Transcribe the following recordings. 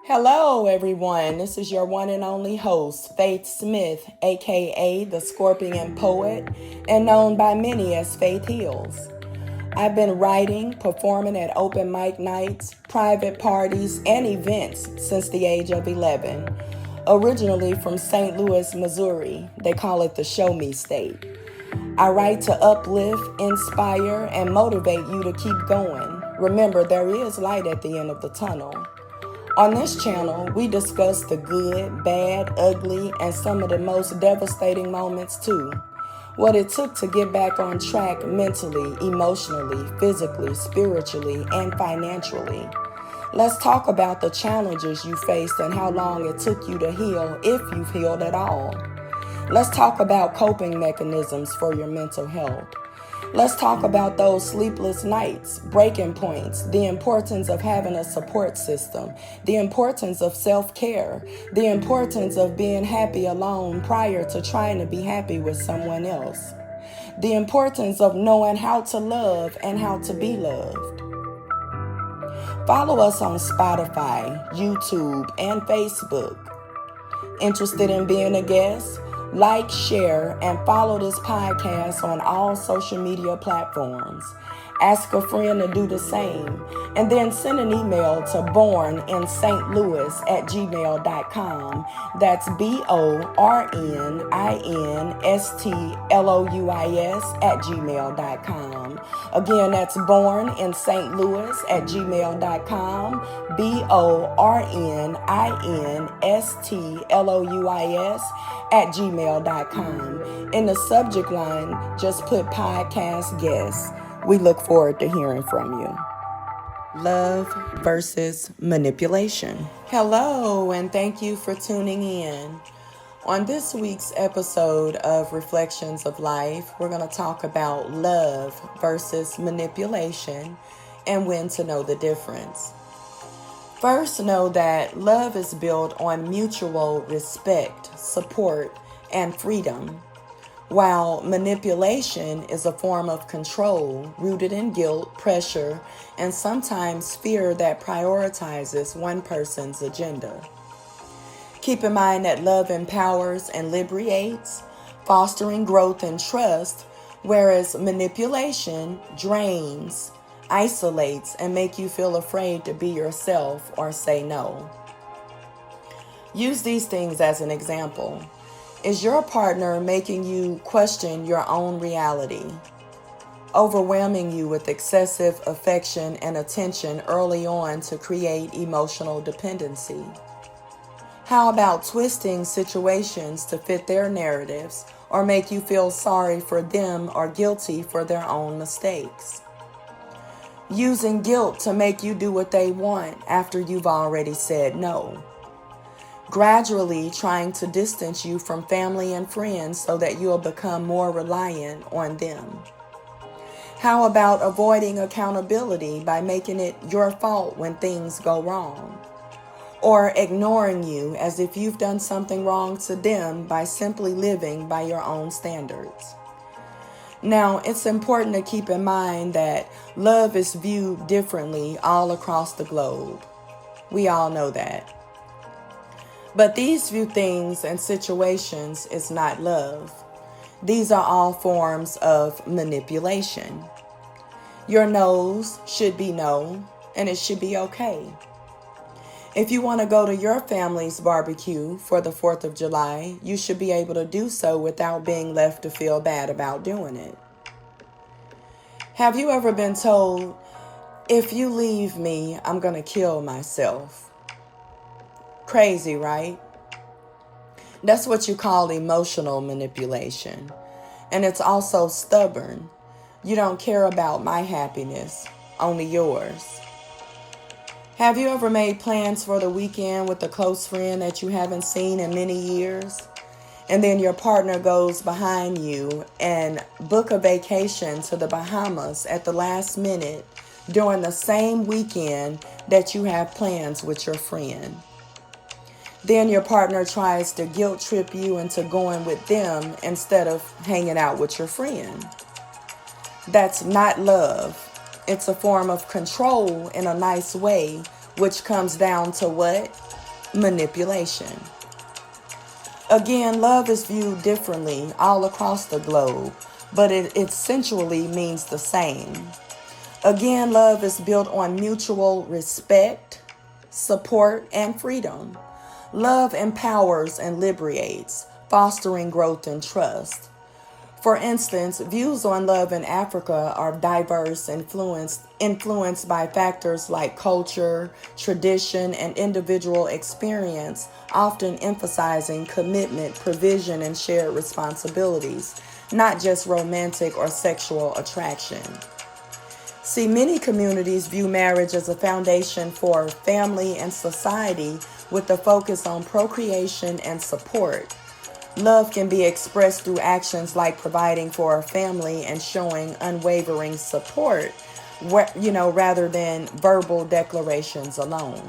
Hello, everyone. This is your one and only host, Faith Smith, aka the Scorpion Poet, and known by many as Faith Heals. I've been writing, performing at open mic nights, private parties, and events since the age of 11. Originally from St. Louis, Missouri, they call it the Show Me State. I write to uplift, inspire, and motivate you to keep going. Remember, there is light at the end of the tunnel. On this channel, we discuss the good, bad, ugly, and some of the most devastating moments too. What it took to get back on track mentally, emotionally, physically, spiritually, and financially. Let's talk about the challenges you faced and how long it took you to heal, if you've healed at all. Let's talk about coping mechanisms for your mental health. Let's talk about those sleepless nights, breaking points, the importance of having a support system, the importance of self-care, the importance of being happy alone prior to trying to be happy with someone else, the importance of knowing how to love and how to be loved. Follow us on Spotify, YouTube, and Facebook. Interested in being a guest? Like, share, and follow this podcast on all social media platforms. Ask a friend to do the same, and then send an email to borninstlouis@gmail.com. That's borninstlouis@gmail.com. Again, that's borninstlouis@gmail.com. borninstlouis@gmail.com. In the subject line, just put podcast guest. We look forward to hearing from you. Love versus manipulation. Hello, and thank you for tuning in. On this week's episode of Reflections of Life, we're going to talk about love versus manipulation and when to know the difference. First, know that love is built on mutual respect, support, and freedom, while manipulation is a form of control rooted in guilt, pressure, and sometimes fear that prioritizes one person's agenda. Keep in mind that love empowers and liberates, fostering growth and trust, whereas manipulation drains, isolates, and make you feel afraid to be yourself or say no. Use these things as an example. Is your partner making you question your own reality, overwhelming you with excessive affection and attention early on to create emotional dependency? How about twisting situations to fit their narratives or make you feel sorry for them or guilty for their own mistakes? Using guilt to make you do what they want after you've already said no. Gradually trying to distance you from family and friends so that you'll become more reliant on them. How about avoiding accountability by making it your fault when things go wrong? Or ignoring you as if you've done something wrong to them by simply living by your own standards? Now, it's important to keep in mind that love is viewed differently all across the globe. We all know that. But these few things and situations is not love. These are all forms of manipulation. Your no's should be no, and it should be okay. If you want to go to your family's barbecue for the 4th of July, you should be able to do so without being left to feel bad about doing it. Have you ever been told, if you leave me, I'm going to kill myself? Crazy, right? That's what you call emotional manipulation. And it's also stubborn. You don't care about my happiness, only yours. Have you ever made plans for the weekend with a close friend that you haven't seen in many years? And then your partner goes behind you and book a vacation to the Bahamas at the last minute during the same weekend that you have plans with your friend. Then your partner tries to guilt trip you into going with them instead of hanging out with your friend. That's not love. It's a form of control in a nice way which comes down to what? Manipulation. Again, love is viewed differently all across the globe, but it essentially means the same. Again, love is built on mutual respect, support, and freedom. Love empowers and liberates, fostering growth and trust. For instance, views on love in Africa are diverse, influenced by factors like culture, tradition, and individual experience, often emphasizing commitment, provision, and shared responsibilities, not just romantic or sexual attraction. See, many communities view marriage as a foundation for family and society with a focus on procreation and support. Love can be expressed through actions like providing for a family and showing unwavering support, rather than verbal declarations alone.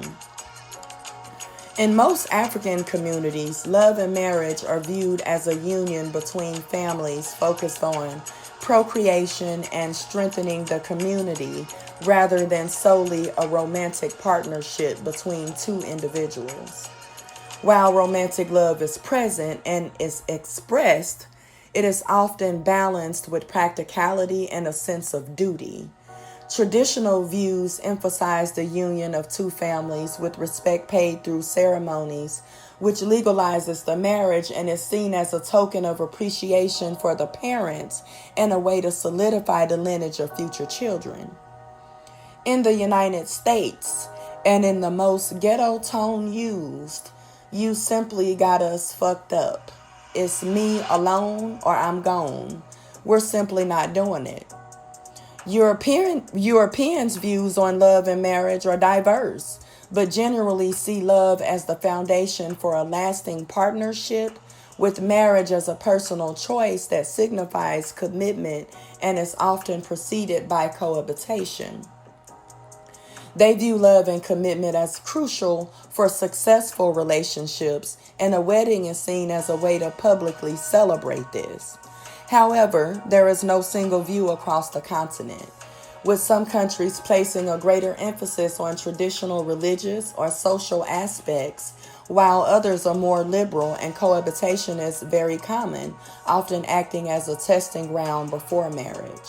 In most African communities, love and marriage are viewed as a union between families focused on procreation and strengthening the community rather than solely a romantic partnership between two individuals. While romantic love is present and is expressed, it is often balanced with practicality and a sense of duty. Traditional views emphasize the union of two families with respect paid through ceremonies, which legalizes the marriage and is seen as a token of appreciation for the parents and a way to solidify the lineage of future children. In the United States, and in the most ghetto tone used, you simply got us fucked up. It's me alone or I'm gone. We're simply not doing it. Europeans' views on love and marriage are diverse, but generally see love as the foundation for a lasting partnership, with marriage as a personal choice that signifies commitment and is often preceded by cohabitation. They view love and commitment as crucial for successful relationships, and a wedding is seen as a way to publicly celebrate this. However, there is no single view across the continent, with some countries placing a greater emphasis on traditional religious or social aspects, while others are more liberal and cohabitation is very common, often acting as a testing ground before marriage.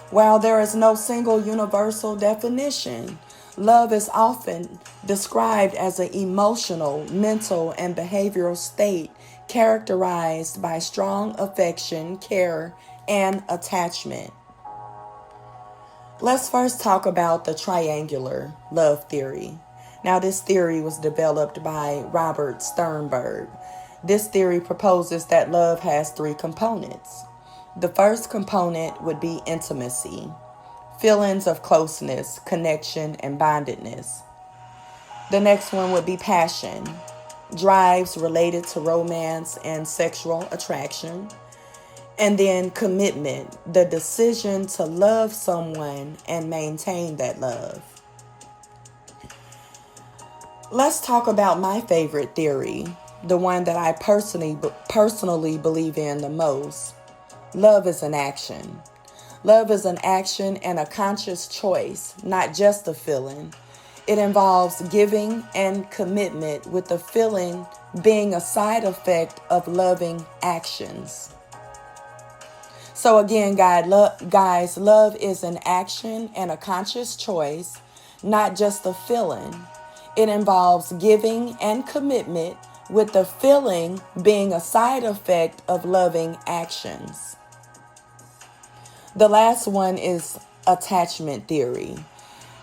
While there is no single universal definition, love is often described as an emotional, mental, and behavioral state characterized by strong affection, care, and attachment. Let's first talk about the triangular love theory. Now, this theory was developed by Robert Sternberg. This theory proposes that love has three components. The first component would be intimacy, feelings of closeness, connection, and bondedness. The next one would be passion, drives related to romance and sexual attraction. And then commitment, the decision to love someone and maintain that love. Let's talk about my favorite theory, the one that I personally believe in the most. Love is an action. Love is an action and a conscious choice, not just a feeling. It involves giving and commitment, with the feeling being a side effect of loving actions. So again, guys, love is an action and a conscious choice, not just a feeling. It involves giving and commitment, with the feeling being a side effect of loving actions. The last one is attachment theory.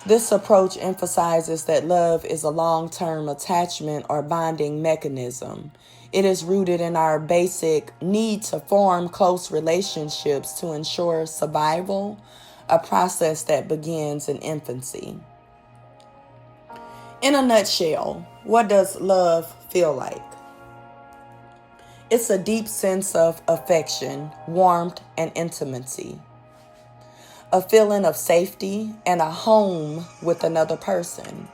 This approach emphasizes that love is a long-term attachment or bonding mechanism. It is rooted in our basic need to form close relationships to ensure survival, a process that begins in infancy. In a nutshell, what does love feel like? It's a deep sense of affection, warmth, and intimacy. A feeling of safety and a home with another person.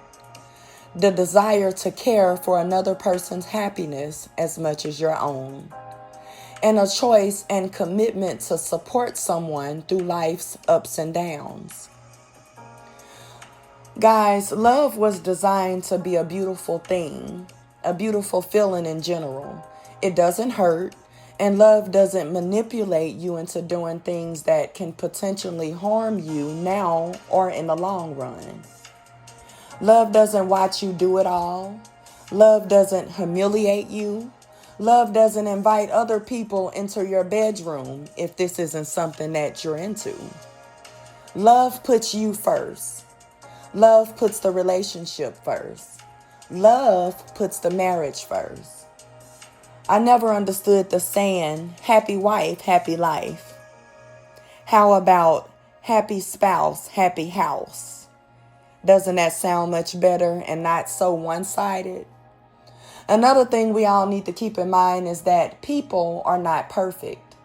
The desire to care for another person's happiness as much as your own. And a choice and commitment to support someone through life's ups and downs. Guys, love was designed to be a beautiful thing, a beautiful feeling in general. It doesn't hurt, and love doesn't manipulate you into doing things that can potentially harm you now or in the long run. Love doesn't watch you do it all. Love doesn't humiliate you. Love doesn't invite other people into your bedroom if this isn't something that you're into. Love puts you first. Love puts the relationship first. Love puts the marriage first. I never understood the saying, happy wife, happy life. How about happy spouse, happy house? Doesn't that sound much better and not so one-sided? Another thing we all need to keep in mind is that people are not perfect.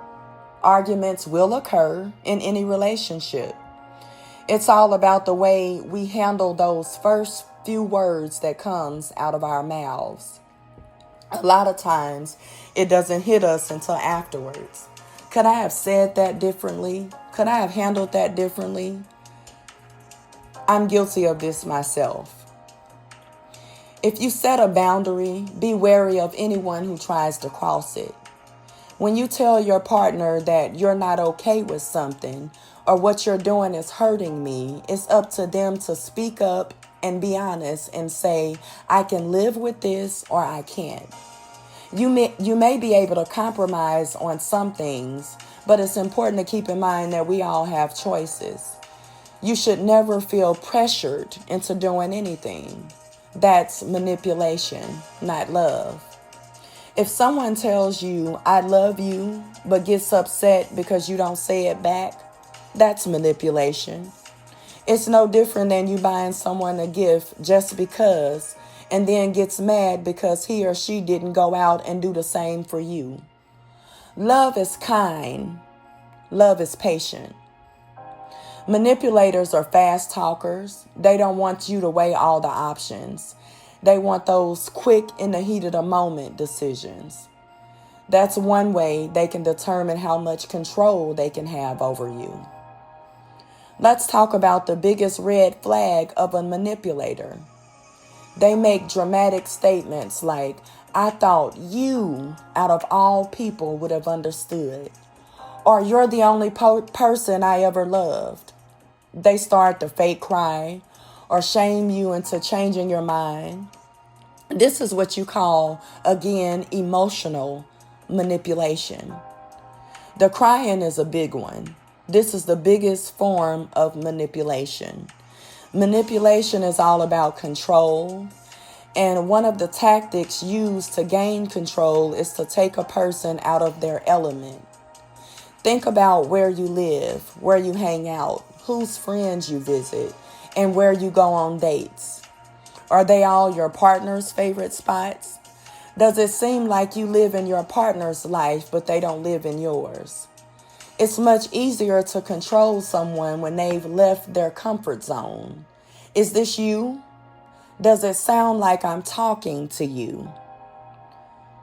Arguments will occur in any relationship. It's all about the way we handle those first few words that comes out of our mouths. A lot of times, it doesn't hit us until afterwards. Could I have said that differently? Could I have handled that differently? I'm guilty of this myself. If you set a boundary, be wary of anyone who tries to cross it. When you tell your partner that you're not okay with something or what you're doing is hurting me, it's up to them to speak up and be honest and say, I can live with this or I can't. You may be able to compromise on some things, but it's important to keep in mind that we all have choices. You should never feel pressured into doing anything. That's manipulation, not love. If someone tells you, I love you, but gets upset because you don't say it back, that's manipulation. It's no different than you buying someone a gift just because, and then gets mad because he or she didn't go out and do the same for you. Love is kind. Love is patient. Manipulators are fast talkers. They don't want you to weigh all the options. They want those quick, in the heat of the moment decisions. That's one way they can determine how much control they can have over you. Let's talk about the biggest red flag of a manipulator. They make dramatic statements like, I thought you, out of all people, would have understood. Or you're the only person I ever loved. They start to fake cry or shame you into changing your mind. This is what you call, again, emotional manipulation. The crying is a big one. This is the biggest form of manipulation. Manipulation is all about control. And one of the tactics used to gain control is to take a person out of their element. Think about where you live, where you hang out, whose friends you visit, and where you go on dates. Are they all your partner's favorite spots? Does it seem like you live in your partner's life, but they don't live in yours? It's much easier to control someone when they've left their comfort zone. Is this you? Does it sound like I'm talking to you?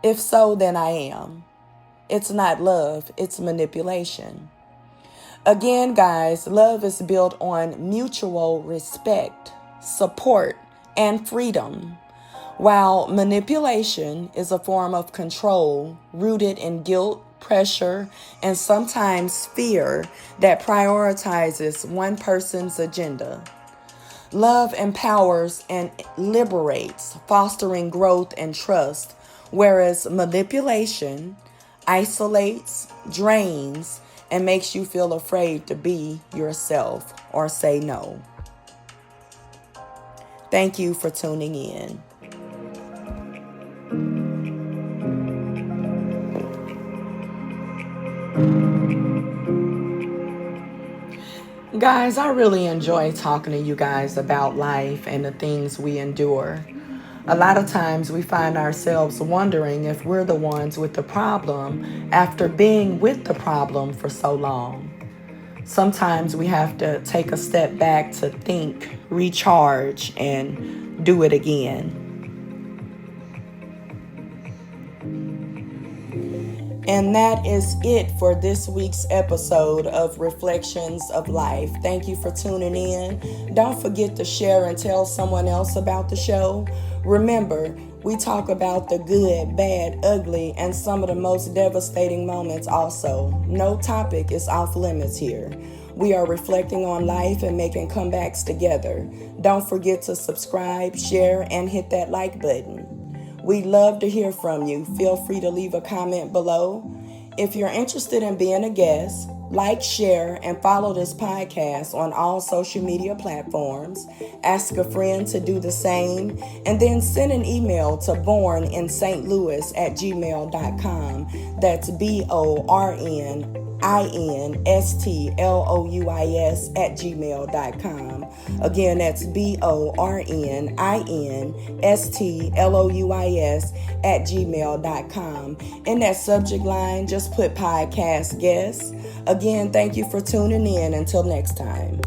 If so, then I am. It's not love, it's manipulation. Again, guys, love is built on mutual respect, support, and freedom, while manipulation is a form of control rooted in guilt, pressure, and sometimes fear that prioritizes one person's agenda. Love empowers and liberates, fostering growth and trust, whereas manipulation isolates, drains, and makes you feel afraid to be yourself or say no. Thank you for tuning in. Guys, I really enjoy talking to you guys about life and the things we endure. A lot of times we find ourselves wondering if we're the ones with the problem after being with the problem for so long. Sometimes we have to take a step back to think, recharge, and do it again. And that is it for this week's episode of Reflections of Life. Thank you for tuning in. Don't forget to share and tell someone else about the show. Remember, we talk about the good, bad, ugly, and some of the most devastating moments also. No topic is off limits here. We are reflecting on life and making comebacks together. Don't forget to subscribe, share, and hit that like button. We'd love to hear from you. Feel free to leave a comment below. If you're interested in being a guest, like, share, and follow this podcast on all social media platforms. Ask a friend to do the same, and then send an email to borninstlouis@gmail.com. That's BORNINSTLOUIS@gmail.com. Again, that's BORNINSTLOUIS@gmail.com. In that subject line, just put podcast guest. Again, thank you for tuning in. Until next time.